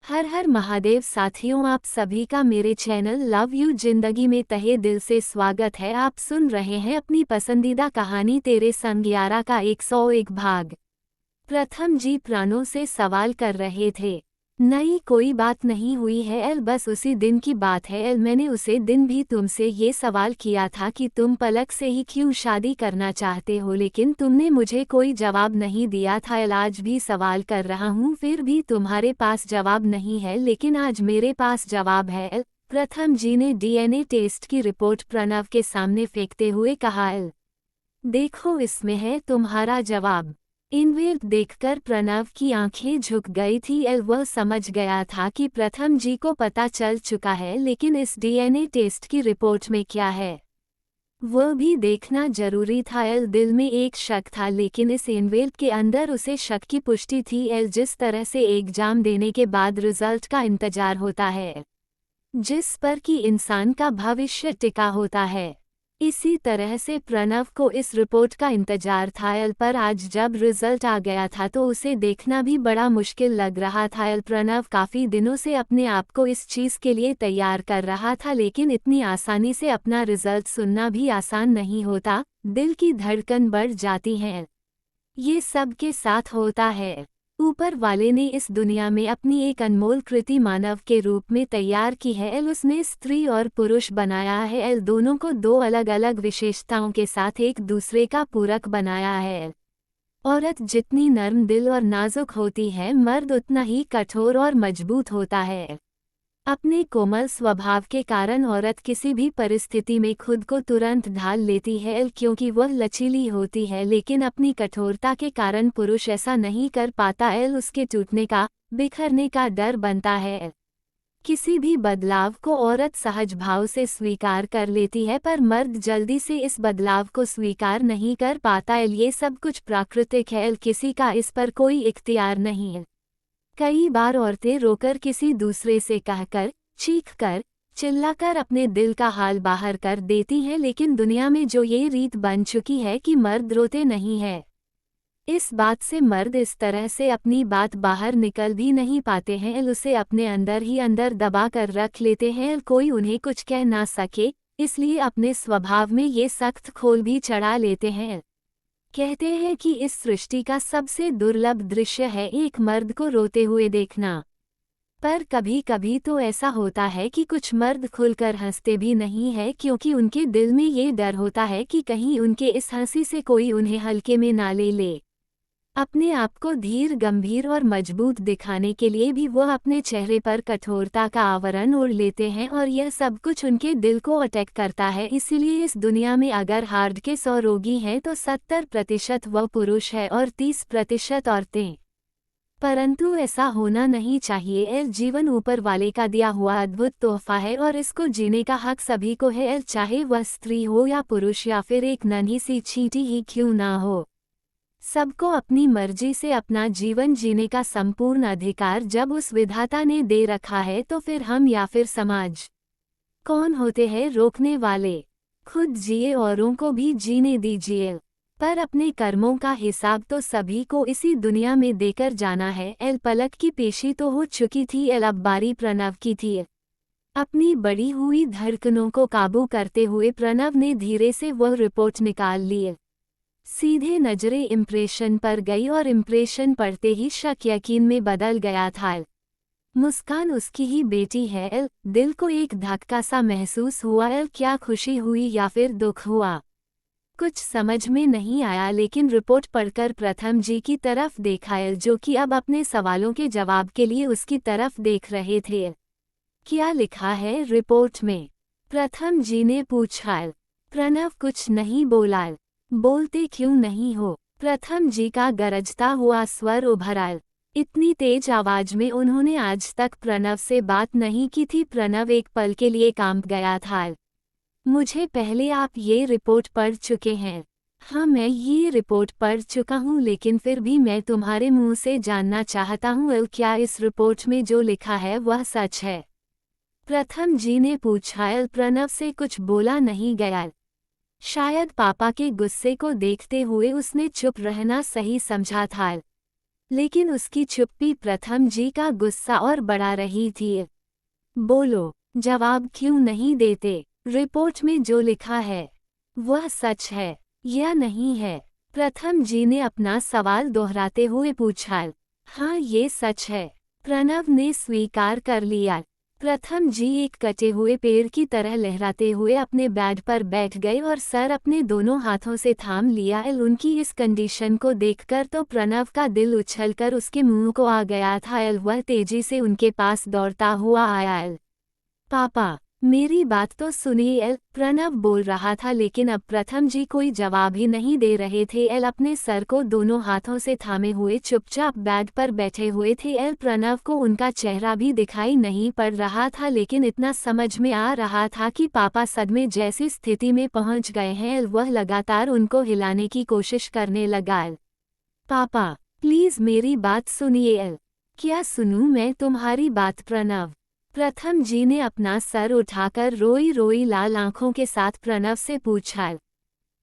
हर हर महादेव साथियों, आप सभी का मेरे चैनल लव यू जिंदगी में तहे दिल से स्वागत है। आप सुन रहे हैं अपनी पसंदीदा कहानी तेरे संग यारा का 101 भाग। प्रथम जी प्राणों से सवाल कर रहे थे। नहीं, कोई बात नहीं हुई है एल, बस उसी दिन की बात है एल। मैंने उसे दिन भी तुमसे ये सवाल किया था कि तुम पलक से ही क्यों शादी करना चाहते हो, लेकिन तुमने मुझे कोई जवाब नहीं दिया था एल। आज भी सवाल कर रहा हूँ, फिर भी तुम्हारे पास जवाब नहीं है, लेकिन आज मेरे पास जवाब है एल। प्रथम जी ने डीएनए टेस्ट की रिपोर्ट प्रणव के सामने फेंकते हुए कहा एल, देखो इसमें है तुम्हारा जवाब। इनवेल देखकर प्रणव की आंखें झुक गई थी एल। वह समझ गया था कि प्रथम जी को पता चल चुका है, लेकिन इस डीएनए टेस्ट की रिपोर्ट में क्या है वह भी देखना जरूरी था एल। दिल में एक शक था, लेकिन इस इनवेल के अंदर उसे शक की पुष्टि थी एल। जिस तरह से एग्जाम देने के बाद रिजल्ट का इंतजार होता है, जिस पर कि इंसान का भविष्य टिका होता है, इसी तरह से प्रणव को इस रिपोर्ट का इंतजार था एल। पर आज जब रिजल्ट आ गया था तो उसे देखना भी बड़ा मुश्किल लग रहा था एल। प्रणव काफी दिनों से अपने आप को इस चीज के लिए तैयार कर रहा था, लेकिन इतनी आसानी से अपना रिजल्ट सुनना भी आसान नहीं होता। दिल की धड़कन बढ़ जाती है। ये सब के साथ होता है। ऊपर वाले ने इस दुनिया में अपनी एक अनमोल कृति मानव के रूप में तैयार की है एल। उसने स्त्री और पुरुष बनाया है एल, दोनों को दो अलग अलग विशेषताओं के साथ एक दूसरे का पूरक बनाया है। औरत जितनी नर्म दिल और नाजुक होती है, मर्द उतना ही कठोर और मजबूत होता है। अपने कोमल स्वभाव के कारण औरत किसी भी परिस्थिति में खुद को तुरंत ढाल लेती है क्योंकि वह लचीली होती है, लेकिन अपनी कठोरता के कारण पुरुष ऐसा नहीं कर पाता एल। उसके टूटने का, बिखरने का डर बनता है। किसी भी बदलाव को औरत सहज भाव से स्वीकार कर लेती है, पर मर्द जल्दी से इस बदलाव को स्वीकार नहीं कर पाता एल। ये सब कुछ प्राकृतिक है एल, किसी का इस पर कोई इख्तियार नहीं है। कई बार औरतें रोकर किसी दूसरे से कहकर, चीखकर, चिल्लाकर अपने दिल का हाल बाहर कर देती हैं, लेकिन दुनिया में जो ये रीत बन चुकी है कि मर्द रोते नहीं है, इस बात से मर्द इस तरह से अपनी बात बाहर निकल भी नहीं पाते हैं। उसे अपने अंदर ही अंदर दबा कर रख लेते हैं, कोई उन्हें कुछ कह ना सके, इसलिए अपने स्वभाव में ये सख्त खोल भी चढ़ा लेते हैं। कहते हैं कि इस सृष्टि का सबसे दुर्लभ दृश्य है एक मर्द को रोते हुए देखना। पर कभी कभी तो ऐसा होता है कि कुछ मर्द खुलकर हंसते भी नहीं है, क्योंकि उनके दिल में ये डर होता है कि कहीं उनके इस हंसी से कोई उन्हें हल्के में ना ले ले। अपने आप को धीर, गंभीर और मजबूत दिखाने के लिए भी वह अपने चेहरे पर कठोरता का आवरण ओढ़ लेते हैं, और यह सब कुछ उनके दिल को अटैक करता है। इसीलिए इस दुनिया में अगर हार्ट के 100 रोगी हैं तो 70% वह पुरुष है और 30% औरतें। परंतु ऐसा होना नहीं चाहिए एल। जीवन ऊपर वाले का दिया हुआ अद्भुत तोहफा है और इसको जीने का हक सभी को है एल, चाहे वह स्त्री हो या पुरुष या फिर एक नन्ही सी चींटी ही क्यों ना हो। सबको अपनी मर्जी से अपना जीवन जीने का संपूर्ण अधिकार जब उस विधाता ने दे रखा है, तो फिर हम या फिर समाज कौन होते हैं रोकने वाले। खुद जिए, औरों को भी जीने दीजिए, पर अपने कर्मों का हिसाब तो सभी को इसी दुनिया में देकर जाना है एल। पलक की पेशी तो हो चुकी थी एल, अब बारी प्रणव की थी। अपनी बढ़ी हुई धड़कनों को काबू करते हुए प्रणव ने धीरे से वह रिपोर्ट निकाल ली। सीधे नजरें इम्प्रेशन पर गई और इम्प्रेशन पढ़ते ही शक यकीन में बदल गया था। मुस्कान उसकी ही बेटी है एल। दिल को एक धक्का सा महसूस हुआ एल, क्या खुशी हुई या फिर दुख हुआ, कुछ समझ में नहीं आया, लेकिन रिपोर्ट पढ़कर प्रथम जी की तरफ देखा एल, जो कि अब अपने सवालों के जवाब के लिए उसकी तरफ देख रहे थे। क्या लिखा है रिपोर्ट में? प्रथम जी ने पूछा एल। प्रणव कुछ नहीं बोला एल। बोलते क्यों नहीं हो? प्रथम जी का गरजता हुआ स्वर उभरा। इतनी तेज आवाज में उन्होंने आज तक प्रणव से बात नहीं की थी। प्रणव एक पल के लिए कांप गया था। मुझे पहले आप ये रिपोर्ट पढ़ चुके हैं? हाँ, मैं ये रिपोर्ट पढ़ चुका हूँ, लेकिन फिर भी मैं तुम्हारे मुंह से जानना चाहता हूँ, क्या इस रिपोर्ट में जो लिखा है वह सच है? प्रथम जी ने पूछा। प्रणव से कुछ बोला नहीं गया। शायद पापा के गुस्से को देखते हुए उसने चुप रहना सही समझा था। लेकिन उसकी चुप्पी प्रथम जी का गुस्सा और बढ़ा रही थी। बोलो, जवाब क्यों नहीं देते? रिपोर्ट में जो लिखा है वह सच है या नहीं है? प्रथम जी ने अपना सवाल दोहराते हुए पूछा। हाँ, ये सच है, प्रणव ने स्वीकार कर लिया। प्रथम जी एक कटे हुए पेड़ की तरह लहराते हुए अपने बेड पर बैठ गए और सर अपने दोनों हाथों से थाम लिया। उनकी इस कंडीशन को देखकर तो प्रणव का दिल उछलकर उसके मुंह को आ गया था। वह तेजी से उनके पास दौड़ता हुआ आया। पापा, मेरी बात तो सुनिए। प्रणव बोल रहा था, लेकिन अब प्रथम जी कोई जवाब ही नहीं दे रहे थे। अपने सर को दोनों हाथों से थामे हुए चुपचाप बेड पर बैठे हुए थे। प्रणव को उनका चेहरा भी दिखाई नहीं पड़ रहा था, लेकिन इतना समझ में आ रहा था कि पापा सदमे जैसी स्थिति में पहुंच गए हैं। वह लगातार उनको हिलाने की कोशिश करने लगा। पापा, प्लीज मेरी बात सुनिए। क्या सुनूं मैं तुम्हारी बात? प्रणव, प्रथम जी ने अपना सर उठाकर रोई रोई लाल आंखों के साथ प्रणव से पूछा।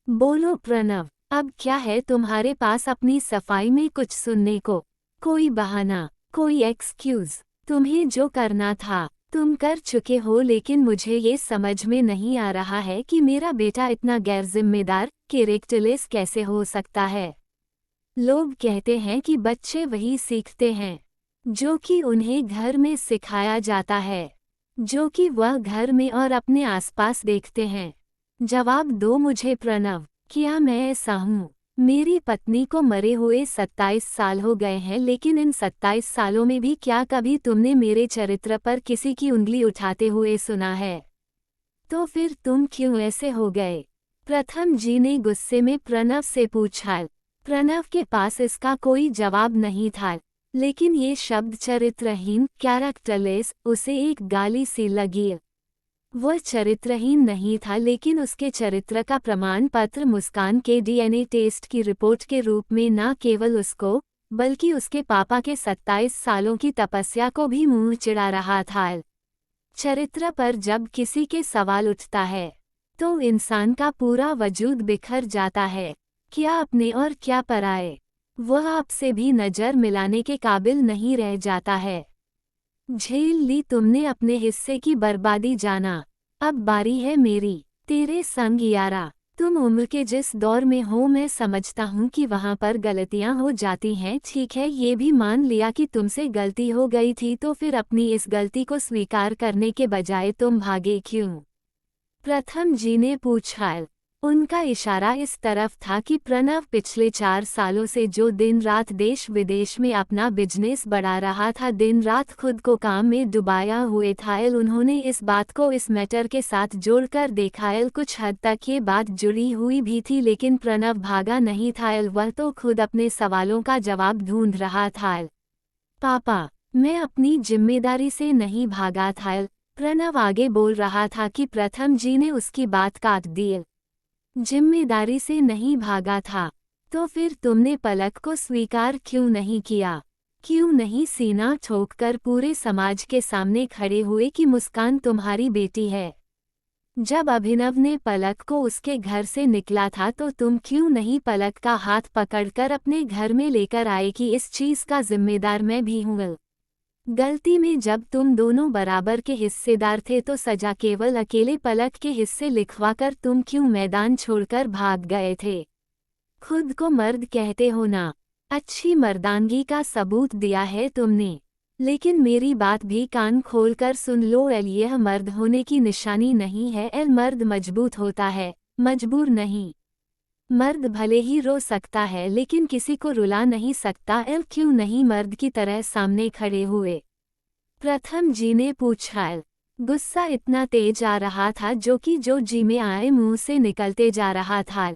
बोलो प्रणव, अब क्या है तुम्हारे पास अपनी सफाई में कुछ सुनने को? कोई बहाना, कोई एक्सक्यूज? तुम्हें जो करना था तुम कर चुके हो, लेकिन मुझे ये समझ में नहीं आ रहा है कि मेरा बेटा इतना गैर जिम्मेदार, कैरेक्टरलेस कैसे हो सकता है। लोग कहते हैं कि बच्चे वही सीखते हैं जो कि उन्हें घर में सिखाया जाता है, जो कि वह घर में और अपने आसपास देखते हैं। जवाब दो मुझे प्रणव, क्या मैं ऐसा हूँ? मेरी पत्नी को मरे हुए 27 साल हो गए हैं, लेकिन इन 27 सालों में भी क्या कभी तुमने मेरे चरित्र पर किसी की उंगली उठाते हुए सुना है? तो फिर तुम क्यों ऐसे हो गए? प्रथम जी ने गुस्से में प्रणव से पूछा। प्रणव के पास इसका कोई जवाब नहीं था, लेकिन ये शब्द चरित्रहीन, कैरेक्टरलेस, उसे एक गाली सी लगी। वह चरित्रहीन नहीं था, लेकिन उसके चरित्र का प्रमाण पत्र मुस्कान के डीएनए टेस्ट की रिपोर्ट के रूप में न केवल उसको, बल्कि उसके पापा के 27 सालों की तपस्या को भी मुंह चिढ़ा रहा था। चरित्र पर जब किसी के सवाल उठता है तो इंसान का पूरा वजूद बिखर जाता है, क्या अपने और क्या पराये। वह आपसे भी नजर मिलाने के काबिल नहीं रह जाता है। झेल ली तुमने अपने हिस्से की बर्बादी, जाना अब बारी है मेरी तेरे संग यारा। तुम उम्र के जिस दौर में हो, मैं समझता हूँ कि वहाँ पर गलतियाँ हो जाती हैं। ठीक है, ये भी मान लिया कि तुमसे गलती हो गई थी, तो फिर अपनी इस गलती को स्वीकार करने के बजाय तुम भागे क्यों? प्रथम जी ने पूछा। उनका इशारा इस तरफ था कि प्रणव पिछले 4 सालों से जो दिन रात देश विदेश में अपना बिजनेस बढ़ा रहा था, दिन रात खुद को काम में डुबाया हुए था। उन्होंने इस बात को इस मैटर के साथ जोड़कर देखा। कुछ हद तक ये बात जुड़ी हुई भी थी, लेकिन प्रणव भागा नहीं था। वह तो खुद अपने सवालों का जवाब ढूंढ रहा था। पापा, मैं अपनी जिम्मेदारी से नहीं भागा था, प्रणव आगे बोल रहा था कि प्रथम जी ने उसकी बात काट दी। जिम्मेदारी से नहीं भागा था, तो फिर तुमने पलक को स्वीकार क्यों नहीं किया? क्यों नहीं सीना ठोककर पूरे समाज के सामने खड़े हुए कि मुस्कान तुम्हारी बेटी है? जब अभिनव ने पलक को उसके घर से निकला था, तो तुम क्यों नहीं पलक का हाथ पकड़कर अपने घर में लेकर आए कि इस चीज का जिम्मेदार मैं भी हूँ? गलती में जब तुम दोनों बराबर के हिस्सेदार थे, तो सजा केवल अकेले पलक के हिस्से लिखवाकर तुम क्यों मैदान छोड़कर भाग गए थे? खुद को मर्द कहते हो ना, अच्छी मर्दानगी का सबूत दिया है तुमने, लेकिन मेरी बात भी कान खोलकर सुन लो। यह मर्द होने की निशानी नहीं है। मर्द मजबूत होता है, मजबूर नहीं। मर्द भले ही रो सकता है, लेकिन किसी को रुला नहीं सकता। क्यों नहीं मर्द की तरह सामने खड़े हुए? प्रथम जी ने पूछा। गुस्सा इतना तेज आ रहा था जो जी में आए मुंह से निकलते जा रहा था।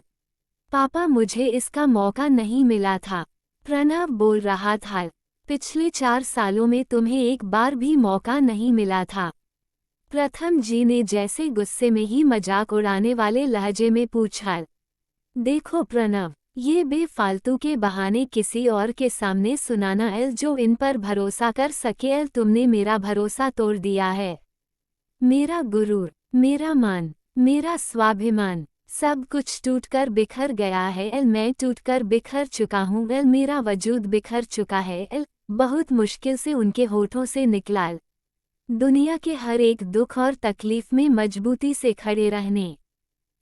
पापा, मुझे इसका मौका नहीं मिला था, प्रणव बोल रहा था। पिछले 4 सालों में तुम्हें एक बार भी मौका नहीं मिला था। प्रथम जी ने जैसे गुस्से में ही मजाक उड़ाने वाले लहजे में पूछा। देखो प्रणव, ये बेफालतू के बहाने किसी और के सामने सुनाना जो इन पर भरोसा कर सके। तुमने मेरा भरोसा तोड़ दिया है। मेरा गुरूर, मेरा मान, मेरा स्वाभिमान सब कुछ टूटकर बिखर गया है एल, मैं टूटकर बिखर चुका हूँ एल, मेरा वजूद बिखर चुका है एल। बहुत मुश्किल से उनके होठों से निकला एल। दुनिया के हर एक दुख और तकलीफ में मजबूती से खड़े रहने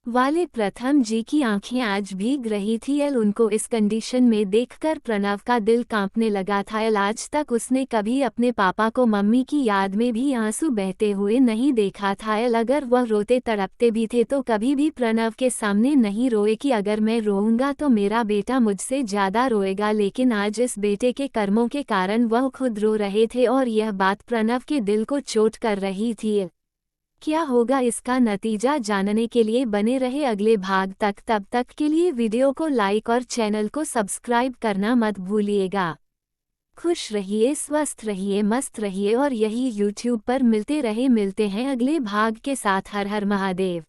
वाले प्रथम जी की आंखें आज भीग रही थी एल। उनको इस कंडीशन में देखकर प्रणव का दिल कांपने लगा था एल। आज तक उसने कभी अपने पापा को मम्मी की याद में भी आंसू बहते हुए नहीं देखा था एल। अगर वह रोते तड़पते भी थे तो कभी भी प्रणव के सामने नहीं रोए कि अगर मैं रोऊंगा तो मेरा बेटा मुझसे ज़्यादा रोएगा, लेकिन आज इस बेटे के कर्मों के कारण वह खुद रो रहे थे और यह बात प्रणव के दिल को चोट कर रही थी। क्या होगा इसका नतीजा जानने के लिए बने रहे अगले भाग तक। तब तक के लिए वीडियो को लाइक और चैनल को सब्सक्राइब करना मत भूलिएगा। खुश रहिए, स्वस्थ रहिए, मस्त रहिए और यही यूट्यूब पर मिलते हैं अगले भाग के साथ। हर हर महादेव।